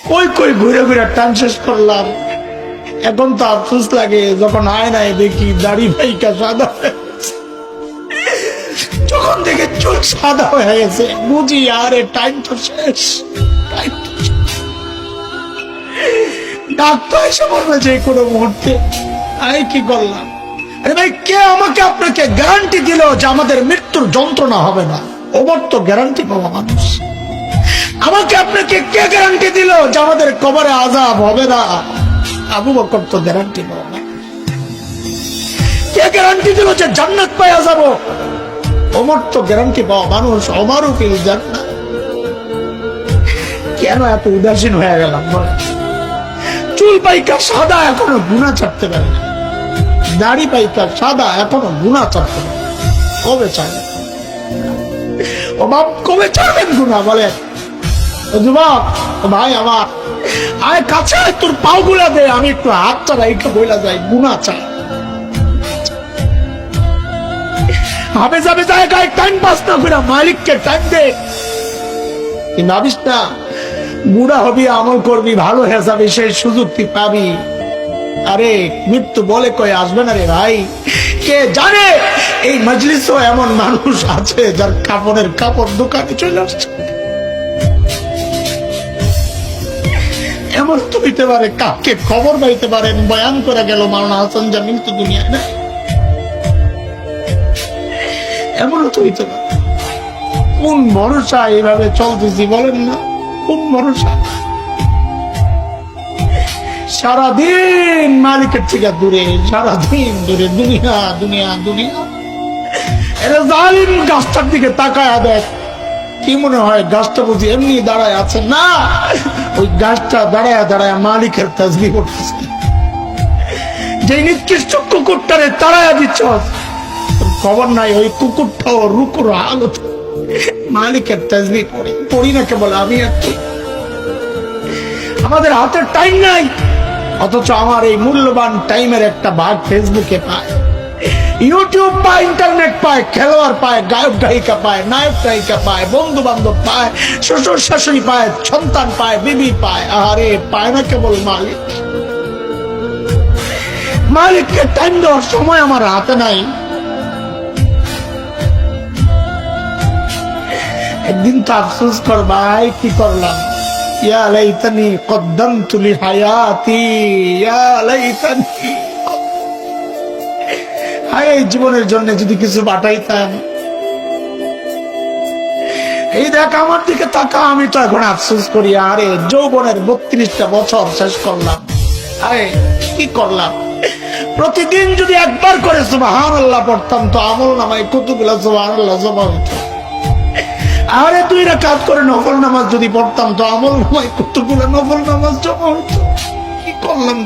কই কই ঘুরে ঘুরে টান শেষ করলাম। এখন তো আফসোস লাগে যখন আয়নায় দেখি দাড়ি ভাইকা সাদা হয়ে গেছে। যখন দেখে চুল সাদা হয়ে গেছে বুঝি আরে টাইম তো শেষ, টাইম তো শেষ। ডাক্তার এসে বলবে যে কোনো মুহূর্তে। আমি কি করলাম? আরে ভাই, কে আমাকে আপনাকে গ্যারান্টি দিল যে আমাদের মৃত্যুর যন্ত্রণা হবে না? ওবার তো গ্যারান্টি পাওয়া মানুষ। আমাকে আপনাকে কে গ্যারান্টি দিল যে আমাদের কবরে আযাব হবে না? আবু বকর তো গ্যারান্টি পাওয়া না। কে গ্যারান্টি দিল যে জান্নাত পাওয়া যাব? ওমর তো গ্যারান্টি পাওয়া মানুষ। ওমরও ফিল জান্নাত। কেন এত উদাসীন হয়ে গেলাম? চুল পাইকা সাদা এখনো গুনাহ ছাড়তে পারে না, দাড়ি পাইকা সাদা এখনো গুনাহ ছাড়তে পারে। কবে ছাড়বেন? ও বাপ, কবে ছাড়বেন গুনাহ বলেন? ও যুবক, ও ভাই আমার, আয় কাছে আয়, তোর পাও গুলা দে, আমি একটু হাত চালা একটু বইলা যাই। গুনাহ ছাড়। হাবে যাবে জায়গায় টাইম পাস না করে মালিককে টাইম দে। তুই ভাবিস না বুড়া হবি, আমল করবি, ভালো হয়ে যাবে, সেই সুযোগ তুই পাবি। আরে মৃত্যু বলে কয়ে আসবে না রে ভাই। কে জানে এই মজলিসও এমন মানুষ আছে যার কাপড়ের কাপড় দোকানে চলে আসছে। এমন তো হইতে পারে কাকে খবর পাইতে পারেন বয়ান করে গেল মাওলানা হাসান জামিল তো দুনিয়ায় না। এমনও তো হইতে পারে। কোন ভরসা এইভাবে চলতেছি বলেন না? কোন ভরসা? সারাদিন মালিকের থেকে দূরে, সারাদিন দূরে, দুনিয়া দুনিয়া দুনিয়া। এরা জালিম গাছটার দিকে তাকায় দেখ, কি মনে হয় গাছটা বুঝি এমনি দাঁড়ায় আছে? না, ওই গাছটা দাঁড়ায় দাঁড়ায় মালিকের তাসবিহ করতেছে। যে নিকৃষ্ট কুকুরটারে তাড়ায়া দিচ্ছ, খবর নাই ওই কুকুরটাও রুকুর হালত মালিকের তাসবিহ পড়ে। পড়ি না কেবল আমি একটু। আমাদের হাতের টাইম নাই, অথচ আমার এই মূল্যবান টাইমের একটা ভাগ ফেসবুকে পায়, ইউটিউব পায়, ইন্টারনেট পায়, খেলোয়াড় পায়, গায়ক গায়িকা পায়, নায়ক গায়িকা পায়, বন্ধু বান্ধব পায়, শ্বশুর শাশুড়ি পায়, সন্তান পায়, বিবি পায়। আরে পায় না কেবল মালিক। মালিককে টাইম দেওয়ার সময় আমার হাতে নাই। একদিন তো আফসোস কর ভাই, কি করলাম? ইয়া লাইতানি কদ্দামতু লিহায়াতি, ইয়া লাইতানি। হায়, এই জীবনের জন্য যদি কিছু পাঠাইতাম। এই দেখ আমার দিকে তাকা, আমি তো এখন আফসোস করি। আরে যৌবনের 32টা বছর শেষ করলাম। আরে কি করলাম? প্রতিদিন যদি একবার করে সুবহানাল্লাহ পড়তাম তো আমল নামায় কতগুলো সুবহানাল্লাহ জমা হতো। আরে 2 রাকাত করে নফল নামাজ যদি পড়তাম তো আমল নামায় কতগুলো নফল নামাজ জমা হতো। কি করলাম?